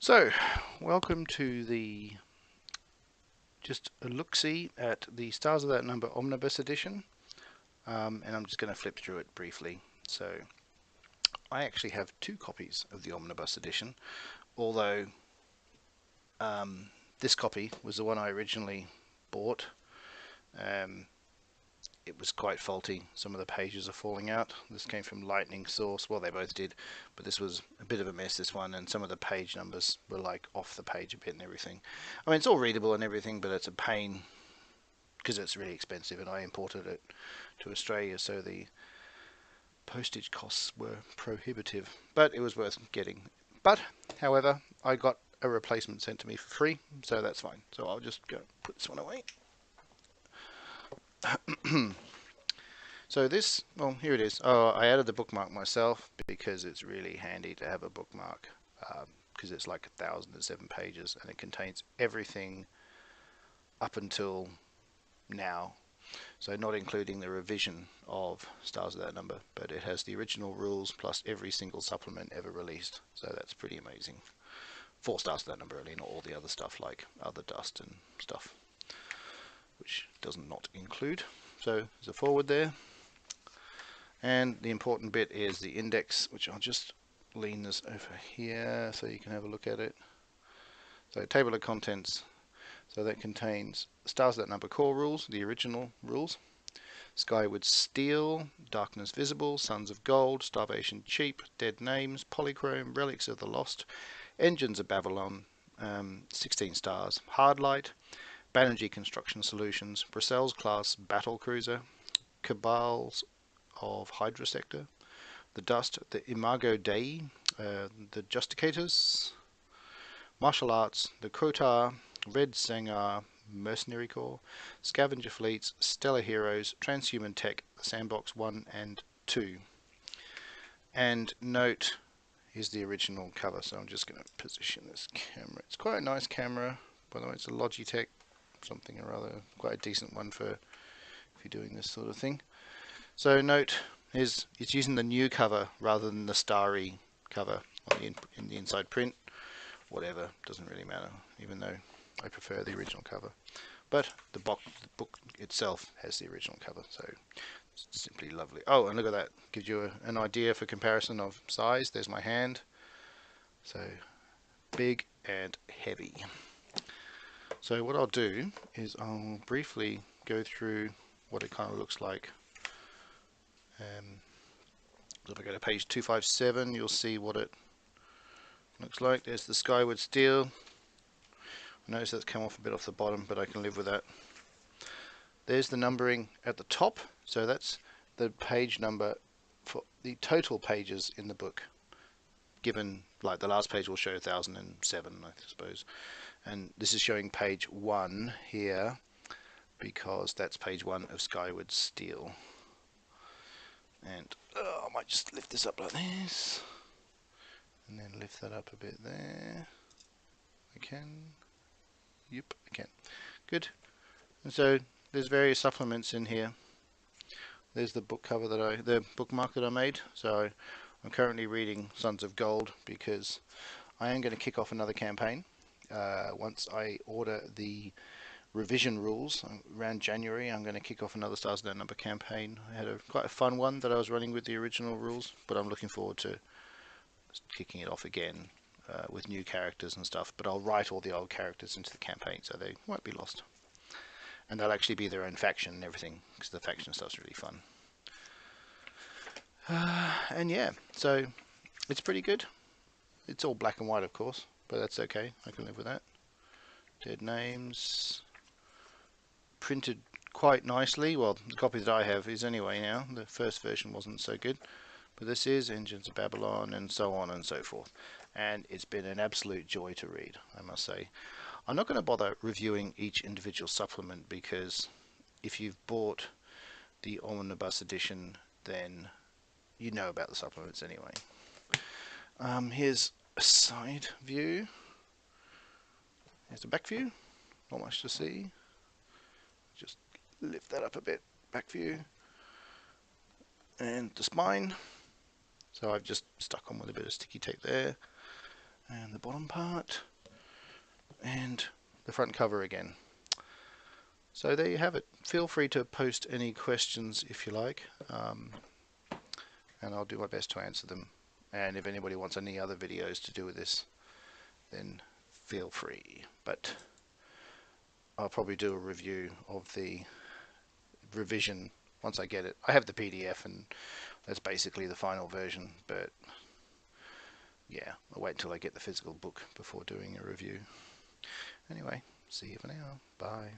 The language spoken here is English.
So, welcome to the just a look-see at the Stars of That Number Omnibus Edition, and I'm just going to flip through it briefly. So, I actually have two copies of the Omnibus Edition, although this copy was the one I originally bought. It was quite faulty. Some of the pages are falling out. This came from Lightning Source. Well, they both did, but this was a bit of a mess, this one, and some of the page numbers were like off the page a bit and everything. I mean, it's all readable and everything, but it's a pain because it's really expensive, and I imported it to Australia, so the postage costs were prohibitive, but it was worth getting. But, however, I got a replacement sent to me for free, so that's fine. So I'll just go put this one away. So this, well, here it is. Oh, I added the bookmark myself because it's really handy to have a bookmark, because it's like 1,007 pages and it contains everything up until now. So not including the revision of Stars of That Number, but it has the original rules plus every single supplement ever released. So that's pretty amazing. 4 Stars of That Number only, not all the other stuff like Other Dust and stuff, which does not include. So there's a forward there. And the important bit is the index, which I'll just lean this over here so you can have a look at it. So table of contents, so that contains Stars of That Number core rules, the original rules, Skyward Steel, Darkness Visible, Sons of Gold, Starvation Cheap, Dead Names, Polychrome, Relics of the Lost, Engines of Babylon, 16 stars, Hardlight, Banerjee Construction Solutions, Bracell's Class Battle Cruiser, Cabals of Hydra Sector, the Dust, the Imago Dei, the Justicators, Martial Arts, the Krotar, Red Sangar, Mercenary Corps, Scavenger Fleets, Stellar Heroes, Transhuman Tech, Sandbox 1 and 2. And note, here's the original cover, so I'm just going to position this camera. It's quite a nice camera, by the way. It's a Logitech something or other, quite a decent one for if you're doing this sort of thing. So note, it's using the new cover rather than the starry cover on in the inside print. Whatever, doesn't really matter, even though I prefer the original cover. But the book itself has the original cover, so it's simply lovely. Oh, and look at that, gives you an idea for comparison of size. There's my hand, so big and heavy. So what I'll do is I'll briefly go through what it kind of looks like. If I go to page 257, you'll see what it looks like. There's the Skyward Steel. Notice that's come off a bit off the bottom, but I can live with that. There's the numbering at the top, so that's the page number for the total pages in the book. Given, like the last page will show 1007, I suppose, and this is showing page 1 here because that's page 1 of Skyward Steel. And I might just lift this up like this, and then lift that up a bit there. I can. Yep, I can. Good. And so there's various supplements in here. There's the book cover the bookmark that I made. So I'm currently reading Sons of Gold because I am going to kick off another campaign once I order the revision rules around January. I'm going to kick off another Stars of That Number campaign. I had quite a fun one that I was running with the original rules, but I'm looking forward to kicking it off again with new characters and stuff. But I'll write all the old characters into the campaign so they won't be lost, and they'll actually be their own faction and everything, because the faction stuff's really fun. And yeah, so it's pretty good. It's all black and white, of course, but that's okay. I can live with that. Dead Names, printed quite nicely. Well, the copy that I have is anyway now. The first version wasn't so good, but this is Engines of Babylon and so on and so forth. And it's been an absolute joy to read, I must say. I'm not going to bother reviewing each individual supplement because if you've bought the Omnibus edition, then you know about the supplements anyway. Here's a side view. Here's the back view. Not much to see. Just lift that up a bit. Back view. And the spine. So I've just stuck on with a bit of sticky tape there. and the bottom part, and the front cover again. So there you have it. Feel free to post any questions if you like, and I'll do my best to answer them. And if anybody wants any other videos to do with this, then feel free. But I'll probably do a review of the revision once I get it. I have the PDF, and that's basically the final version, but yeah, I'll wait until I get the physical book before doing a review. Anyway, see you for now. Bye.